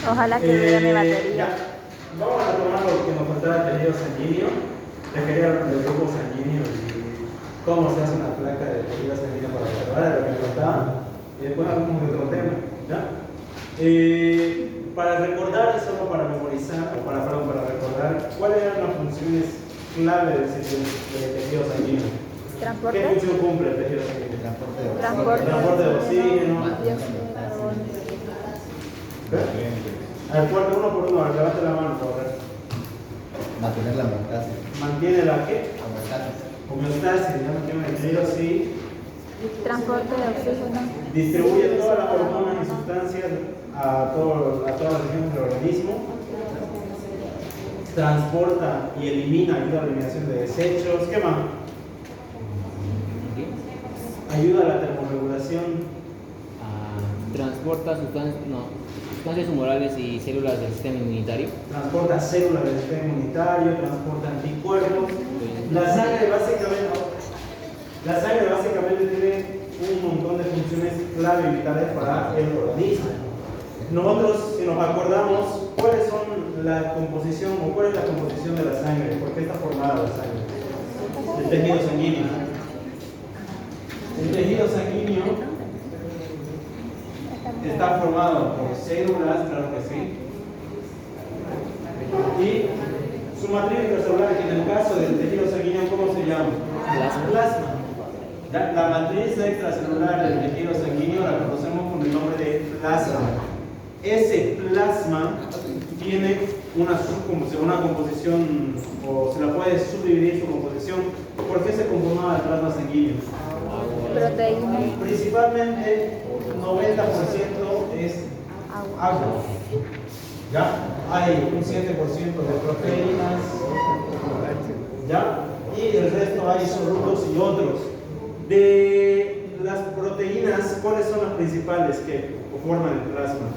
Ojalá que dure mi batería. Ya. Vamos a tomar lo que nos faltaba del tejido sanguíneo, referir al grupo sanguíneo y cómo se hace una placa de tejido sanguíneo para observar lo que nos faltaba. Y después hablamos de otro tema. ¿Ya? Para recordar, solo para memorizar, perdón, para recordar, ¿cuáles eran las funciones clave del tejido sanguíneo? Transporte. ¿Qué función cumple el tejido sanguíneo? Transporte de oxígeno. dióxido de carbono. A ver, fuerte, uno por uno, levante la mano, por favor. Mantener la homeostasis. ¿Mantiene la qué? Homeostasis. Homeostasis, ya mantiene el equilibrio así. Transporte de oxígeno. Distribuye todas las hormonas y sustancias a todas las regiones del organismo. Transporta y elimina, ayuda a la eliminación de desechos. ¿Qué más? Ayuda a la termorregulación. Transporta sustancias humorales y células del sistema inmunitario. Transporta células del sistema inmunitario, transporta anticuerpos. La sangre básicamente tiene un montón de funciones clave y vitales para el organismo. Nosotros, si nos acordamos, ¿cuál es la composición de la sangre? ¿Por qué está formada la sangre? El tejido sanguíneo. El tejido sanguíneo está formado por células, claro que sí, y su matriz intracelular, que en el caso del tejido sanguíneo, ¿cómo se llama? Plasma. La matriz extracelular del tejido sanguíneo la conocemos con el nombre de plasma. Ese plasma tiene una composición, o se la puede subdividir su composición. ¿Por qué se conformaba el plasma sanguíneo? Proteína. Principalmente 90% es agua. ¿Ya? Hay un 7% de proteínas. ¿Ya? Y el resto hay isótopos y otros. De las proteínas, ¿cuáles son las principales que forman el plasma?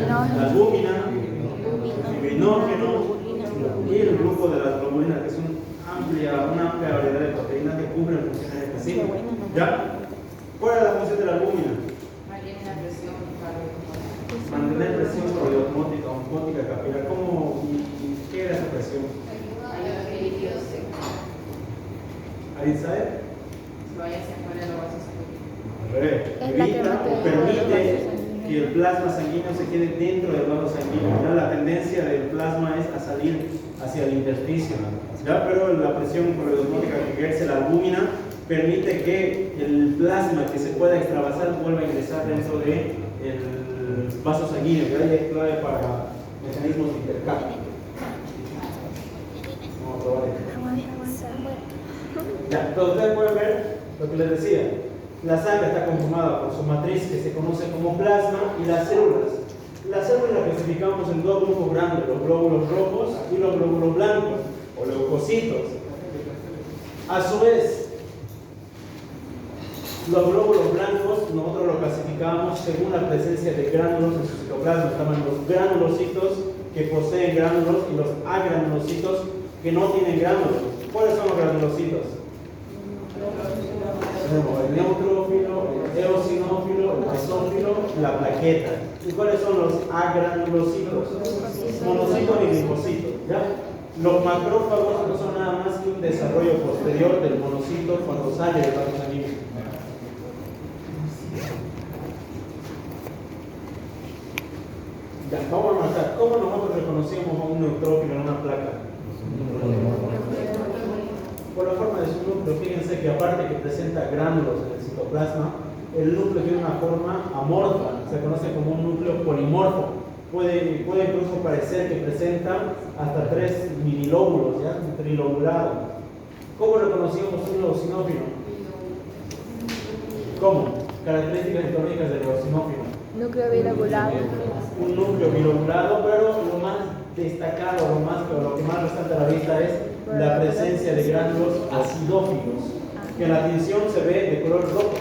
La albúmina, el fibrinógeno y el grupo de las globulinas, que es una amplia variedad de proteínas que cubren funciones específicas. ¿Ya? ¿Cuál es la función de la albúmina? Mantener presión osmótica capilar. ¿Cómo y qué era esa presión? ¿Alguien sabe? Permite que el plasma sanguíneo se quede dentro del vaso sanguíneo. ¿Ya? La tendencia del plasma es a salir hacia el intersticio. ¿Ya? Pero la presión osmótica que ejerce la albúmina permite que el plasma que se pueda extravasar vuelva a ingresar dentro del vaso sanguíneo, que ahí es clave para mecanismos de intercambio. Vamos a probar esto. Ya, entonces ustedes pueden ver lo que les decía. La sangre está conformada por su matriz, que se conoce como plasma, y las células. Las células las clasificamos en dos grupos grandes, los glóbulos rojos y los glóbulos blancos, o leucocitos. A su vez, los glóbulos blancos nosotros los clasificamos según la presencia de gránulos en su citoplasma. Están los granulocitos que poseen gránulos y los agranulocitos que no tienen gránulos. ¿Cuáles son los granulocitos? El neutrófilo, el eosinófilo, el basófilo, la plaqueta. ¿Y cuáles son los agranulocitos? Monocitos y linfocitos. ¿Ya? Los macrófagos no son nada más que un desarrollo posterior del monocito cuando sale del vaso sanguíneo. Ya, vamos a marcar. ¿Cómo nosotros reconocemos a un neutrófilo en una placa? Por la forma de su núcleo. Fíjense que aparte que presenta gránulos en el citoplasma, el núcleo tiene una forma amorfa, se conoce como un núcleo polimorfo. Puede incluso parecer que presenta hasta 3 minilóbulos, ¿ya? Un trilobulado. ¿Cómo reconocemos un eosinófilo? ¿Cómo? Características históricas del eosinófilo. Núcleo bilobulado. Un núcleo bilobulado, pero lo más destacado, lo que más resalta a la vista es la presencia de gránulos acidófilos, que en la tinción se ve de color rojo,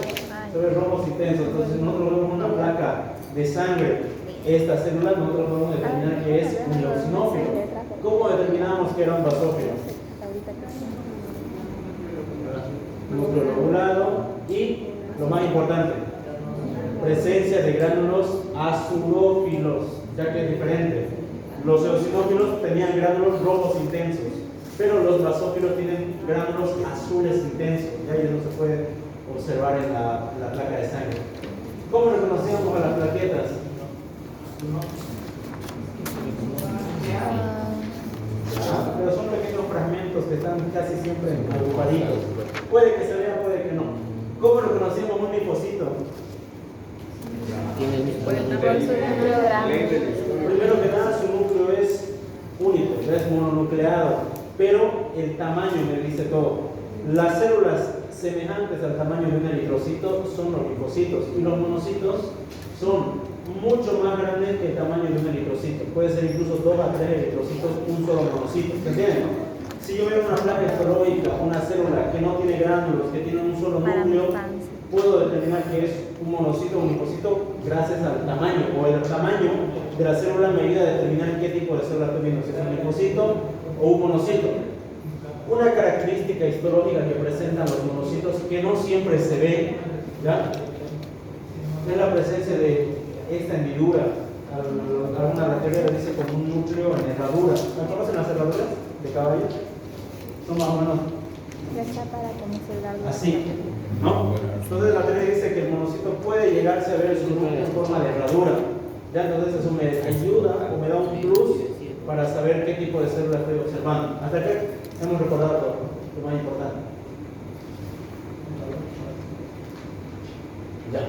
se ve rojos intensos. Entonces nosotros vemos una placa de sangre, esta célula, nosotros podemos determinar que es un eosinófilo. ¿Cómo determinamos que era un basófilo? Núcleo lobulado y, lo más importante, presencia de gránulos azulófilos. ya que es diferente. Los eosinófilos tenían gránulos rojos intensos, pero los basófilos tienen gránulos azules intensos, ya eso no se puede observar en la placa de sangre. ¿Cómo reconocíamos a las plaquetas? Pero son pequeños fragmentos que están casi siempre agrupaditos. Puede que se vea, puede que no. ¿Cómo reconocíamos un linfocito? Tiene el mismo Por su núcleo grande. Primero que nada, su núcleo es único, es mononucleado, pero el tamaño me dice todo. Las células semejantes al tamaño de un eritrocito son los linfocitos, y los monocitos son mucho más grandes que el tamaño de un eritrocito. Puede ser incluso 2 a 3 eritrocitos, un solo monocito. ¿Se entienden? Si yo veo una placa histológica, una célula que no tiene gránulos, que tiene un solo núcleo, puedo determinar que es un monocito o un linfocito gracias al tamaño, o el tamaño de la célula me ayuda a determinar qué tipo de célula estoy viendo, si es un linfocito o un monocito. Una característica histológica que presentan los monocitos, que no siempre se ve, ¿ya?, es la presencia de esta hendidura. Alguna bacteria le dice como un núcleo en herradura. ¿Conocen las herraduras de caballo? Son más o menos Ya está para conocer algo. así, ¿no? Entonces la teoría dice que el monocito puede llegarse a ver su núcleo en forma de herradura. Ya, entonces eso me ayuda o me da un plus para saber qué tipo de célula estoy observando. Hasta aquí hemos recordado todo, lo más importante. Ya,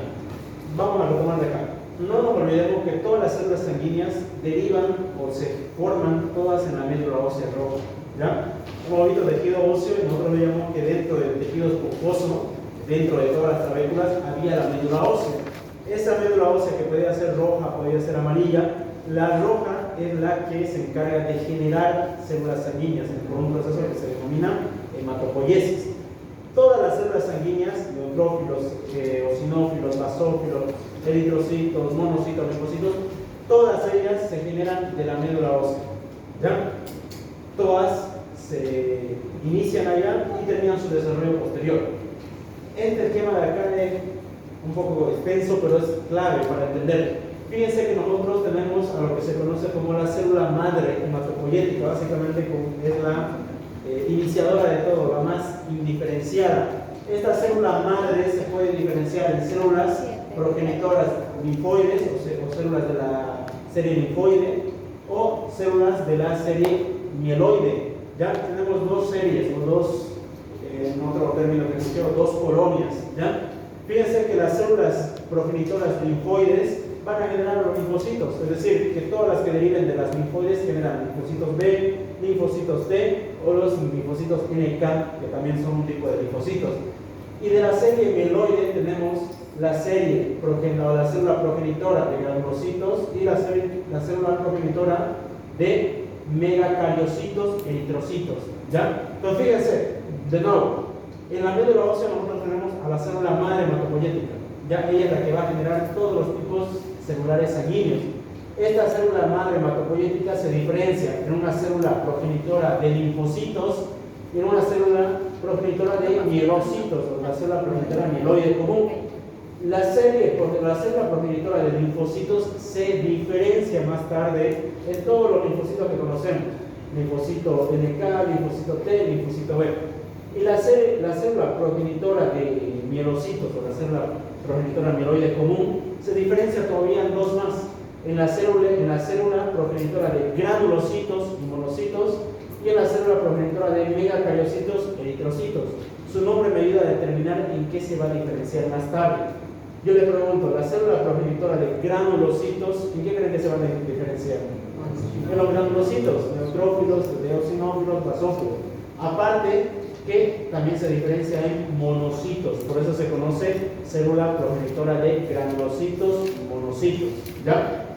vamos a retomar de acá. No nos olvidemos que todas las células sanguíneas derivan o se forman todas en la médula ósea roja. ¿Ya? Hemos visto tejido óseo y nosotros veíamos que dentro del tejido esponjoso, dentro de todas las trabéculas, había la médula ósea. Esa médula ósea que podía ser roja, podía ser amarilla, la roja es la que se encarga de generar células sanguíneas por un proceso que se denomina hematopoiesis. Todas las células sanguíneas, neutrófilos, eosinófilos, basófilos, eritrocitos, monocitos, linfocitos, todas ellas se generan de la médula ósea. ¿Ya? Todas se inician allá y terminan su desarrollo posterior. Este esquema de acá es un poco extenso, pero es clave para entender. Fíjense que nosotros tenemos a lo que se conoce como la célula madre hematopoyética, básicamente es la iniciadora de todo, la más indiferenciada. Esta célula madre se puede diferenciar en células progenitoras linfoides o células de la serie linfoide o células de la serie mieloide. Ya tenemos dos series o dos, en otro término que se llama, dos colonias. ¿Ya? Fíjense que las células progenitoras linfoides van a generar los linfocitos, es decir, que todas las que deriven de las linfoides generan linfocitos B, linfocitos T o los linfocitos NK, que también son un tipo de linfocitos. Y de la serie mieloide tenemos la serie la célula progenitora de granulocitos y la célula progenitora de megacariocitos, eritrocitos. ¿Ya? Entonces fíjense, de nuevo, en la médula ósea nosotros tenemos a la célula madre hematopoyética. Ya ella es la que va a generar todos los tipos celulares sanguíneos. Esta célula madre hematopoyética se diferencia en una célula progenitora de linfocitos y en una célula progenitora de mielocitos, o la célula progenitora mieloide común. La célula progenitora de linfocitos se diferencia más tarde en todos los linfocitos que conocemos: linfocito NK, linfocito T, linfocito B. Y la célula progenitora de mielocitos, o la célula progenitora mieloide común, se diferencia todavía en dos más: en la célula progenitora de granulocitos y monocitos y en la célula progenitora de megacariocitos, eritrocitos. Su nombre me ayuda a determinar en qué se va a diferenciar más tarde. Yo le pregunto, la célula progenitora de granulocitos, ¿en qué creen que se van a diferenciar? En los granulocitos, neutrófilos, eosinófilos, basófilos. Aparte que también se diferencia en monocitos, por eso se conoce célula progenitora de granulocitos y monocitos. ¿Ya?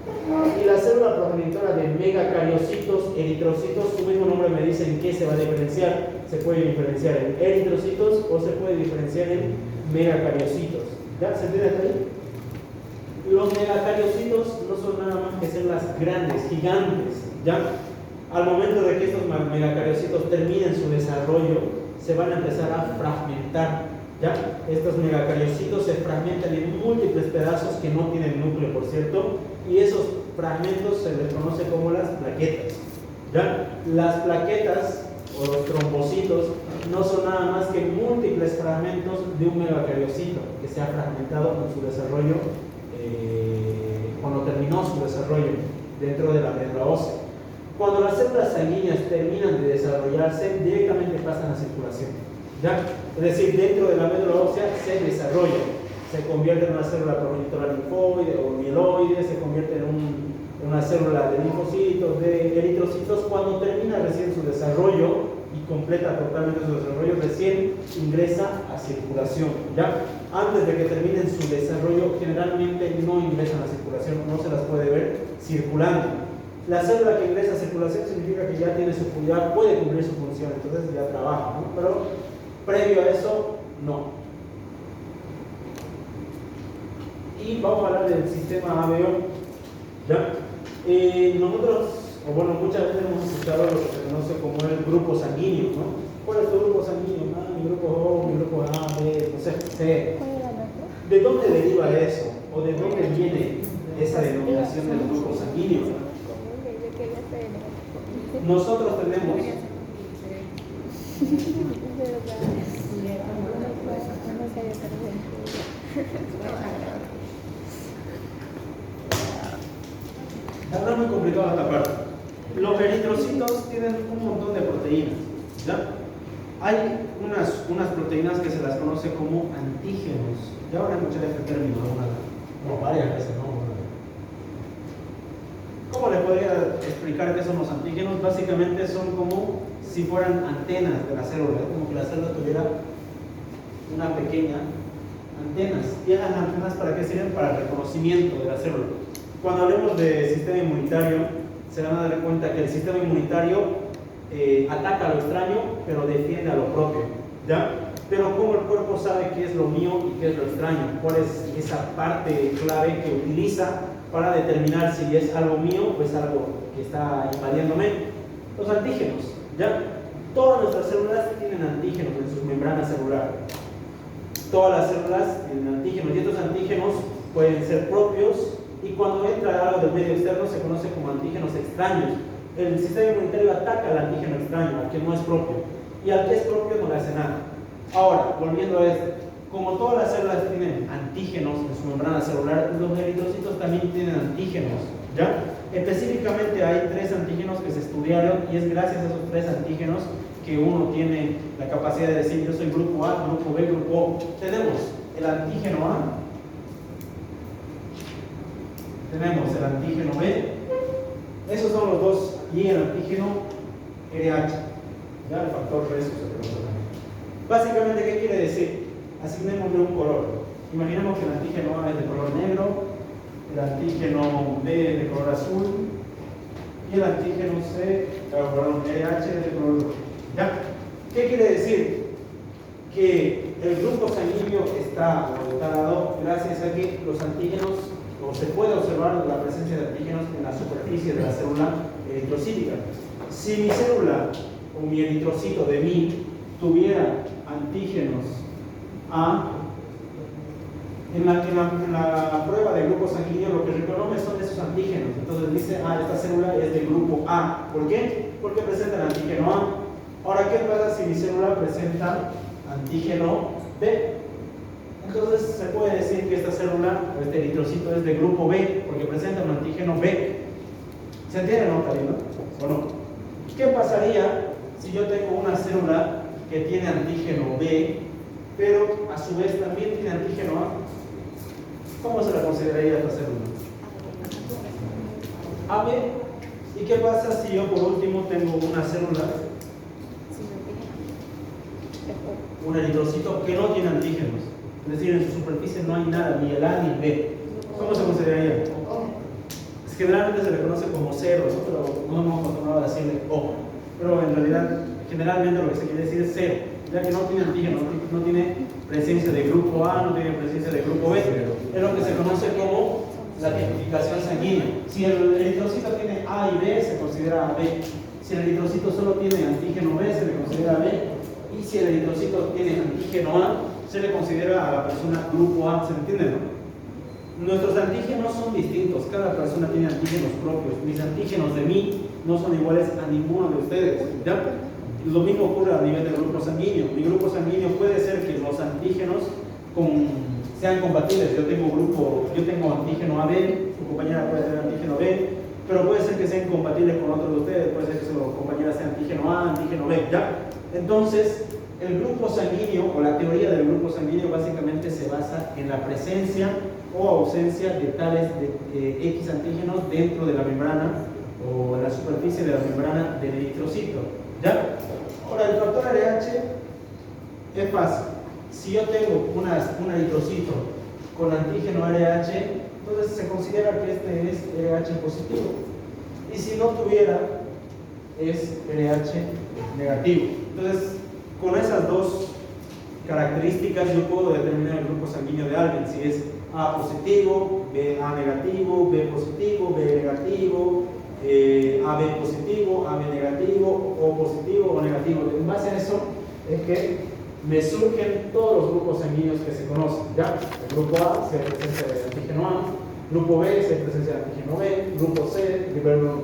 Y la célula progenitora de megacariocitos, eritrocitos, su mismo nombre me dice en qué se va a diferenciar. Se puede diferenciar en eritrocitos o se puede diferenciar en megacariocitos. ¿Ya? ¿Se entiende hasta ahí? Los megacariocitos no son nada más que células grandes, gigantes. ¿Ya? Al momento de que estos megacariocitos terminen su desarrollo, se van a empezar a fragmentar. ¿Ya? Estos megacariocitos se fragmentan en múltiples pedazos que no tienen núcleo, por cierto, y esos fragmentos se les conoce como las plaquetas. ¿Ya? Las plaquetas o los trombocitos no son nada más que múltiples fragmentos de un megacariocito que se ha fragmentado en su desarrollo, cuando terminó su desarrollo dentro de la médula ósea. Cuando las células sanguíneas terminan de desarrollarse, directamente pasan a circulación. ¿Ya? Es decir, dentro de la médula ósea se desarrolla, se convierte en una célula progenitora linfoide o mieloide, se convierte en una célula de linfocitos, de eritrocitos. Cuando termina recién su desarrollo y completa totalmente su desarrollo, recién ingresa a circulación. ¿Ya? Antes de que terminen su desarrollo, generalmente no ingresan a circulación, no se las puede ver circulando. La célula que ingresa a circulación significa que ya tiene su función, puede cumplir su función, entonces ya trabaja, ¿no? Pero previo a eso, no. Y vamos a hablar del sistema ABO. ¿Ya? Nosotros, o bueno, muchas veces hemos escuchado lo que se conoce como el grupo sanguíneo, ¿no? ¿Cuál es tu grupo sanguíneo? Ah, mi grupo O, mi grupo A, B, no sé, C. ¿Cuál era el otro? ¿De dónde deriva eso? ¿O de dónde viene esa denominación del grupo sanguíneo? Nosotros tenemos ahora muy complicado esta parte. Los eritrocitos tienen un montón de proteínas, ¿ya? Hay unas proteínas que se las conoce como antígenos. Ya habrán escuchado este término varias veces, ¿no? ¿Cómo le podría explicar qué son los antígenos? Básicamente son como si fueran antenas de la célula, como que la célula tuviera una pequeña antenas. ¿Y esas antenas para qué sirven? Para el reconocimiento de la célula. Cuando hablemos de sistema inmunitario, se van a dar cuenta que el sistema inmunitario ataca a lo extraño, pero defiende a lo propio, ¿ya? Pero ¿cómo el cuerpo sabe qué es lo mío y qué es lo extraño? ¿Cuál es esa parte clave que utiliza para determinar si es algo mío o es algo que está invadiéndome? Los antígenos, ¿ya? Todas nuestras células tienen antígenos en sus membranas celulares. Todas las células tienen antígenos y estos antígenos pueden ser propios, y cuando entra algo del medio externo se conoce como antígenos extraños. El sistema inmunitario ataca al antígeno extraño, al que no es propio, y al que es propio no le hace nada. Ahora, volviendo a esto, como todas las células tienen antígenos en su membrana celular, los eritrocitos también tienen antígenos, ¿ya? Específicamente hay 3 antígenos que se estudiaron, y es gracias a esos 3 antígenos que uno tiene la capacidad de decir yo soy grupo A, grupo B, grupo O. Tenemos el antígeno A, tenemos el antígeno B, esos son los dos, y el antígeno RH, ya el factor resus se conoce también. Básicamente, ¿qué quiere decir? Asignémosle un color. Imaginemos que el antígeno A es de color negro, el antígeno B es de color azul y el antígeno C, RH es de color rojo. ¿Ya? ¿Qué quiere decir? Que el grupo sanguíneo está dado gracias a que los antígenos, o se puede observar la presencia de antígenos en la superficie de la célula eritrocítica. Si mi célula o mi eritrocito de mí tuviera antígenos A, en la prueba de grupo sanguíneo lo que reconoce son esos antígenos. Entonces dice, esta célula es del grupo A. ¿Por qué? Porque presenta el antígeno A. Ahora, ¿qué pasa si mi célula presenta antígeno B? Entonces se puede decir que esta célula, o este eritrocito, es de grupo B, porque presenta un antígeno B. ¿Se entiende, no, Karina? ¿O no? ¿Qué pasaría si yo tengo una célula que tiene antígeno B, pero a su vez también tiene antígeno A? ¿Cómo se la consideraría esta célula? AB. ¿Y qué pasa si yo por último tengo una célula, un eritrocito que no tiene antígenos? Es decir, en su superficie no hay nada, ni el A ni el B. ¿Cómo se consideraría? Generalmente se le conoce como cero, ¿no? Pero no hemos acostumbrado a decirle O. Pero en realidad, generalmente lo que se quiere decir es cero, ya que no tiene antígeno, no tiene presencia de grupo A, no tiene presencia de grupo B. Es lo que se conoce como la tipificación sanguínea. Si el eritrocito tiene A y B, se considera B. Si el eritrocito solo tiene antígeno B, se le considera B. Y si el eritrocito tiene antígeno A, se le considera a la persona grupo A, ¿se entiende, no? Nuestros antígenos son distintos, cada persona tiene antígenos propios. Mis antígenos de mí no son iguales a ninguno de ustedes, ¿ya? Lo mismo ocurre a nivel del grupo sanguíneo. Mi grupo sanguíneo puede ser que los antígenos sean compatibles. Yo tengo antígeno AB, su compañera puede tener antígeno B, pero puede ser que sean incompatibles con otros de ustedes, puede ser que su compañera sea antígeno A, antígeno B, ¿ya? Entonces, el grupo sanguíneo, o la teoría del grupo sanguíneo, básicamente se basa en la presencia o ausencia de tales X antígenos dentro de la membrana o en la superficie de la membrana del eritrocito, ¿ya? Ahora, el factor RH es fácil. Si yo tengo un eritrocito con antígeno RH, entonces se considera que este es RH positivo. Y si no tuviera, es RH negativo. Entonces, con esas dos características yo puedo determinar el grupo sanguíneo de alguien, si es A positivo, A negativo, B positivo, B negativo, AB positivo, AB negativo, O positivo o negativo. En base a eso es que me surgen todos los grupos sanguíneos que se conocen, ¿ya? El grupo A, si hay presencia de antígeno A, grupo B, si hay presencia de antígeno B, grupo C,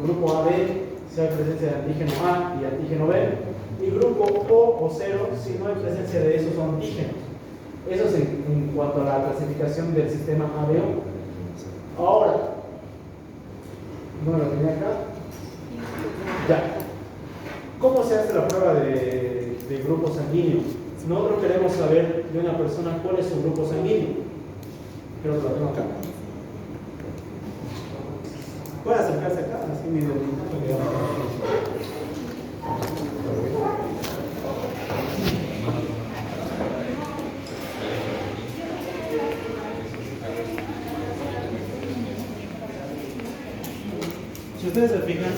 grupo AB, si hay presencia de antígeno A y antígeno B, y grupo O 0 si no hay presencia de esos antígenos. Eso es en cuanto a la clasificación del sistema ABO. Ahora, ¿no lo tenía acá? Ya. ¿Cómo se hace la prueba de grupo sanguíneo? Nosotros queremos saber de una persona cuál es su grupo sanguíneo. Creo que lo tengo acá. Puede acercarse acá, así mi dedito que si ustedes se fijan,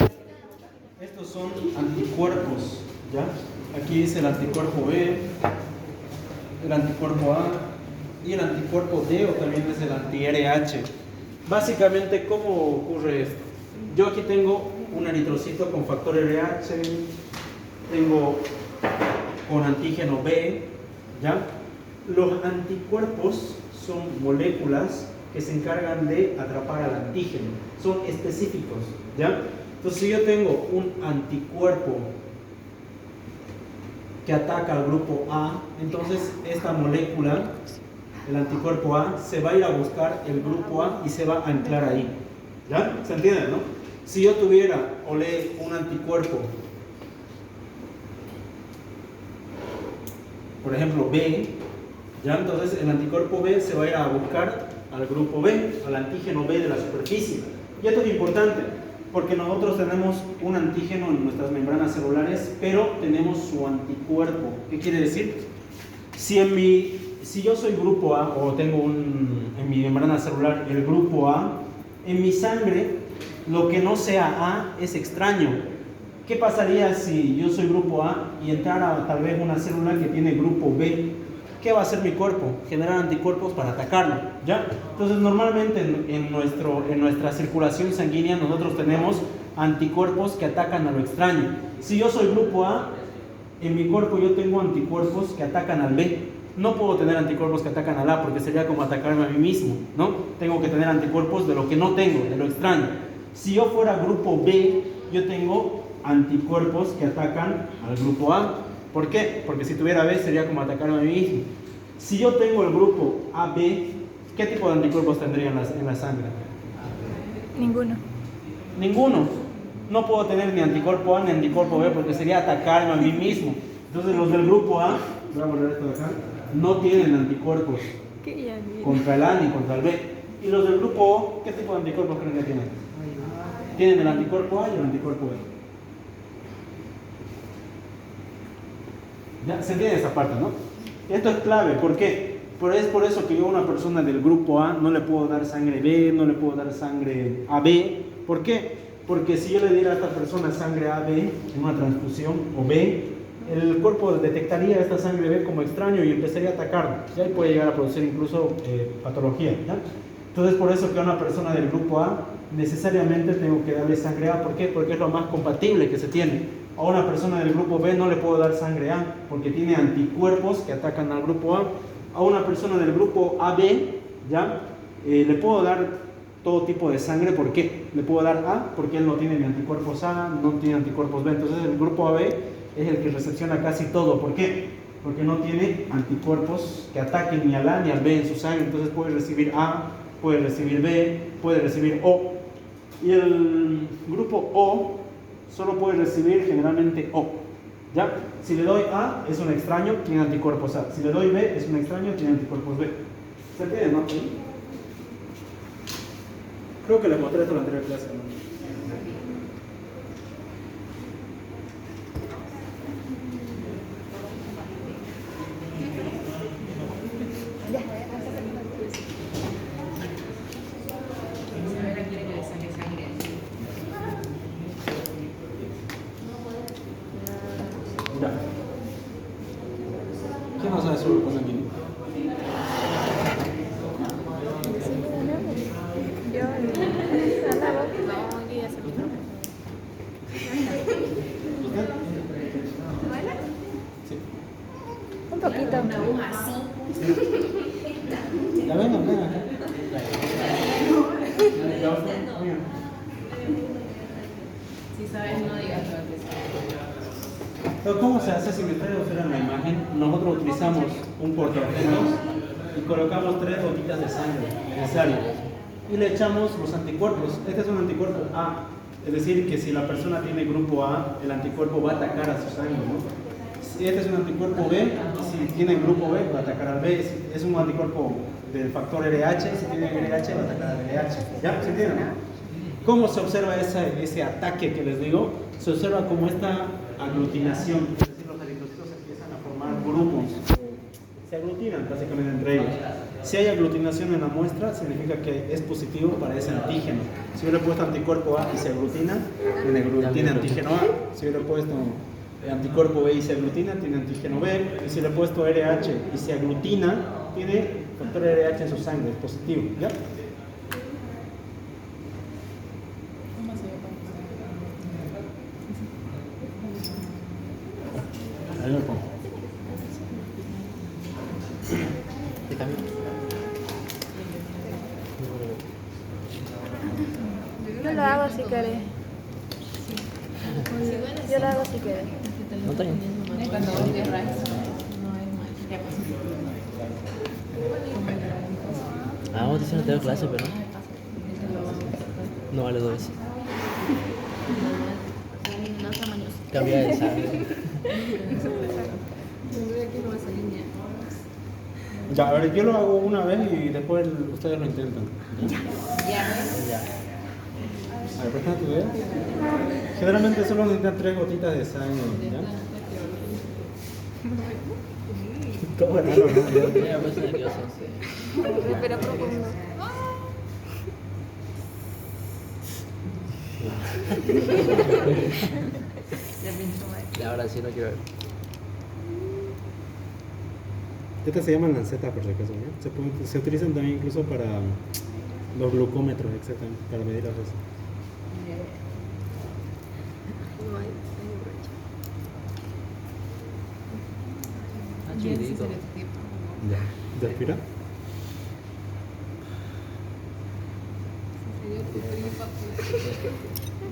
estos son anticuerpos, ¿ya? Aquí dice el anticuerpo B, el anticuerpo A y el anticuerpo D, o también es el anti-RH. Básicamente, ¿cómo ocurre esto? Yo aquí tengo un eritrocito con factor RH, tengo con antígeno B, ¿ya? Los anticuerpos son moléculas que se encargan de atrapar al antígeno, son específicos, ¿ya? Entonces, si yo tengo un anticuerpo que ataca al grupo A, entonces esta molécula, el anticuerpo A, se va a ir a buscar el grupo A y se va a anclar ahí, ¿ya? ¿Se entiende, no? Si yo tuviera, un anticuerpo, por ejemplo B, ¿ya? Entonces el anticuerpo B se va a ir a buscar al grupo B, al antígeno B de la superficie. Y esto es importante, porque nosotros tenemos un antígeno en nuestras membranas celulares, pero tenemos su anticuerpo. ¿Qué quiere decir? Si yo soy grupo A, o tengo en mi membrana celular el grupo A, en mi sangre, lo que no sea A es extraño. ¿Qué pasaría si yo soy grupo A y entrara tal vez una célula que tiene grupo B? ¿Qué va a hacer mi cuerpo? Generar anticuerpos para atacarlo, ¿ya? Entonces, normalmente en nuestra circulación sanguínea nosotros tenemos anticuerpos que atacan a lo extraño. Si yo soy grupo A, en mi cuerpo yo tengo anticuerpos que atacan al B. No puedo tener anticuerpos que atacan al A porque sería como atacarme a mí mismo, ¿no? Tengo que tener anticuerpos de lo que no tengo, de lo extraño. Si yo fuera grupo B, yo tengo anticuerpos que atacan al grupo A. ¿Por qué? Porque si tuviera B sería como atacarme a mí mismo. Si yo tengo el grupo AB, ¿qué tipo de anticuerpos tendría en la sangre? Ninguno. Ninguno. No puedo tener ni anticuerpo A ni anticuerpo B porque sería atacarme a mí mismo. Entonces los del grupo A, voy a borrar esto de acá, no tienen anticuerpos contra el A ni contra el B. Y los del grupo O, ¿qué tipo de anticuerpos creen que tienen? Tienen el anticuerpo A y el anticuerpo B. ¿Ya? Se entiende esa parte, ¿no? Esto es clave, ¿por qué? Es por eso que yo a una persona del grupo A no le puedo dar sangre B, no le puedo dar sangre AB. ¿Por qué? Porque si yo le diera a esta persona sangre AB en una transfusión o B, el cuerpo detectaría esta sangre B como extraño y empezaría a atacarlo. Y ahí puede llegar a producir incluso patología, ¿ya? Entonces, por eso que a una persona del grupo A necesariamente tengo que darle sangre A. ¿Por qué? Porque es lo más compatible que se tiene. A una persona del grupo B no le puedo dar sangre A porque tiene anticuerpos que atacan al grupo A. a una persona del grupo AB, ¿ya? Le puedo dar todo tipo de sangre. ¿Por qué? Le puedo dar A porque él no tiene ni anticuerpos A, no tiene anticuerpos B. Entonces el grupo AB es el que recepciona casi todo. ¿Por qué? Porque no tiene anticuerpos que ataquen ni al A ni al B en su sangre. Entonces puede recibir A, puede recibir B, puede recibir O. Y el grupo O solo puede recibir generalmente O. ¿Ya? Si le doy A, es un extraño, tiene anticuerpos A. Si le doy B, es un extraño, tiene anticuerpos B. ¿Se entiende, no? Creo que le mostré esto en la anterior clase, ¿no? Ya. ¿Quién no sabe sobre cosa aquí? Un poquito. Ya venga, venga. Si sabes, no digas Pero ¿cómo se hace? Si me ustedes observan la imagen, nosotros utilizamos un portaobjetos y colocamos 3 gotitas de sangre necesario y le echamos los anticuerpos. Este es un anticuerpo A, es decir, que si la persona tiene grupo A, el anticuerpo va a atacar a su sangre, ¿no? Si este es un anticuerpo B, si tiene grupo B, va a atacar al B. Si es un anticuerpo del factor RH, si tiene RH, va a atacar al RH. ¿Ya? ¿Se entiende, no? ¿Cómo se observa ese ataque que les digo? Se observa como esta aglutinación, es decir, los eritrocitos empiezan a formar grupos, se aglutinan básicamente entre ellos. Si hay aglutinación en la muestra, significa que es positivo para ese antígeno. Si yo le he puesto anticuerpo A y se aglutina, tiene antígeno A. Si yo le he puesto anticuerpo B y se aglutina, tiene antígeno B. Y si le he puesto RH y se aglutina, tiene factor RH en su sangre, es positivo. ¿Ya? Ahí lo pongo. ¿Te cambio? Yo lo hago si querés. Yo lo hago si querés. No está bien. Cuando vos te rajas, no es mal. Ah, vos te no te doy clase, pero no vale 2 veces. Cambia de sangre. Ya, a ver, yo lo hago una vez y después ustedes lo intentan. Ya. A ver, préstame tu dedo. Generalmente solo necesitan 3 gotitas de sangre, ¿ya? Todo raro, ¿no? Ya, pues nervioso. Respira profundo. Y ahora sí no quiero ver. Estas se llaman lancetas por si acaso, ¿no? Se utilizan también incluso para los glucómetros, exactamente, para medir la presión. Ah, chiquitito. Ya. ¿Ya aspira?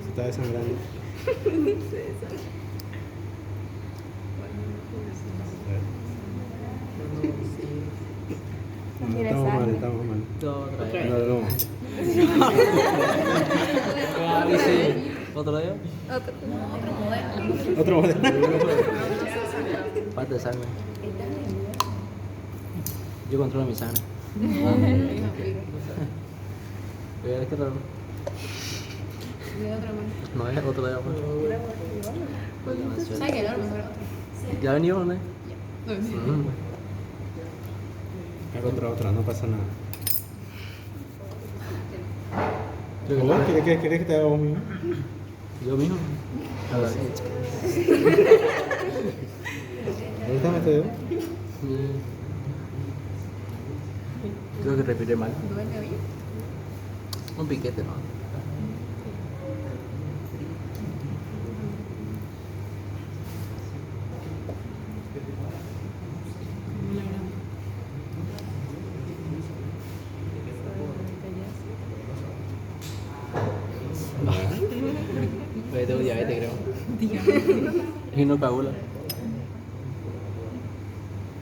Se está desangrando. No, estamos mal, estamos mal. Otra vez. No, no. Ah, dice. ¿Otro dedo? Otro modelo. Parte de sangre. Yo controlo mi sangre. Voy a ver qué raro. No es otro dedo. ¿Sabes qué? ¿Ya venimos, no? Otra, no pasa nada. Creo que ¿Vos no. querés que te haga vos mismo? Yo mismo. A ver. Préstame este dedo. Creo que respiré mal. Un piquete, ¿no? Y no coagula.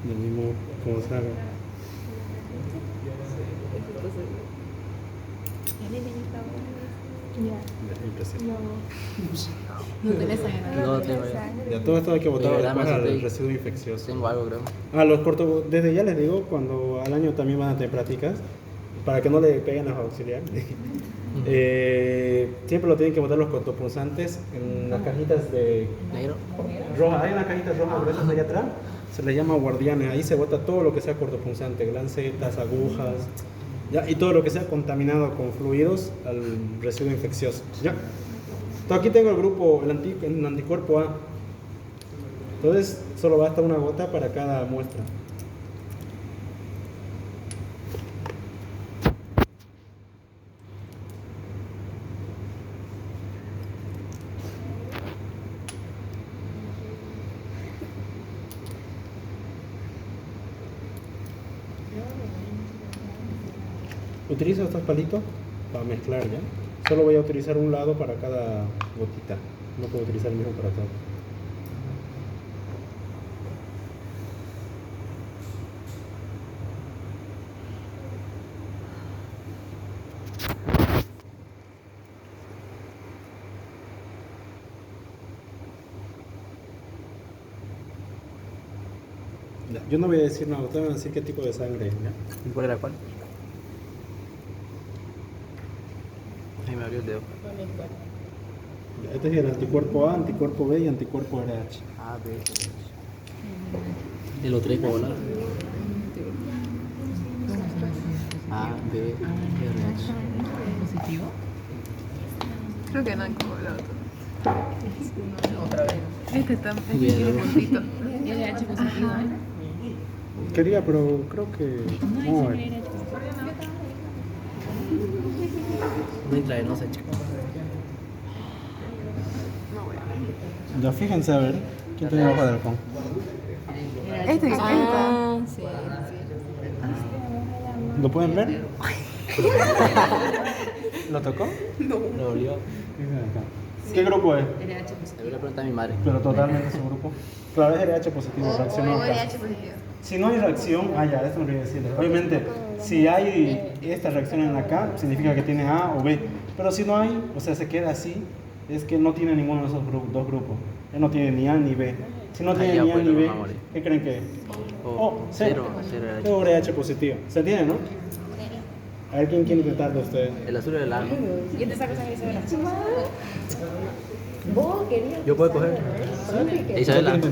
Lo mismo como sabe. No tenés sangre. No tengo ya. Ya todo esto hay que botar Pero después dame al aceite. residuo infeccioso. Tengo algo, creo. Los corto, desde ya les digo, cuando al año también van a tener prácticas, para que no le peguen a los auxiliares, siempre lo tienen que botar los cortopunzantes en las cajitas de Negro. roja. Hay unas cajitas rojas gruesas allá atrás, se les llama guardianes. Ahí se bota todo lo que sea cortopunzante, lancetas, agujas, ya, y todo lo que sea contaminado con fluidos al residuo infeccioso. ¿Ya? Entonces, aquí tengo el grupo, el anticuerpo A. Entonces, solo basta una gota para cada muestra. Utilizo estos palitos para mezclar, ¿ya? Solo voy a utilizar un lado para cada gotita. No puedo utilizar el mismo para todo. Ya, yo no voy a decir nada, ustedes van a decir qué tipo de sangre es, ¿ya? ¿Y cuál era cuál? Ahí me abrió el dedo. Ya, este es el anticuerpo A, anticuerpo B y anticuerpo RH. A, B, C. ¿Y los tres coagulados? A, B, RH. ¿Positivo? Creo que no hay como el otro. Otra vez. Este está Bien, tiene ¿no? puntito. RH positivo, Quería, pero creo que... vamos a ver. No intravenosa, chico. Ya fíjense a ver, ¿quién tiene hoja de halcón? Este es Sí. ¿Lo pueden ver? ¿Lo tocó? Lo olió. Fíjense acá. ¿Qué grupo es? RH Le voy positivo. a preguntar a mi madre. Pero totalmente su grupo. Claro, es RH positivo, reaccionó acá. RH positivo. Si no hay reacción, ya, esto me olvidé decirles. Obviamente, si hay esta reacción en acá, significa que tiene A o B. Pero si no hay, o sea, se queda así, es que no tiene ninguno de esos dos grupos. Él no tiene ni A ni B. Si no tiene ya, ni A pues, ni lo B, vamos a morir. ¿qué creen que es? Cero RH. Es RH positivo. ¿Se entiende, no? A ver quién quiere intentar de ustedes. El azul era el A. ¿Quién te saca sangre Isabela? Yo puedo coger. Isabela.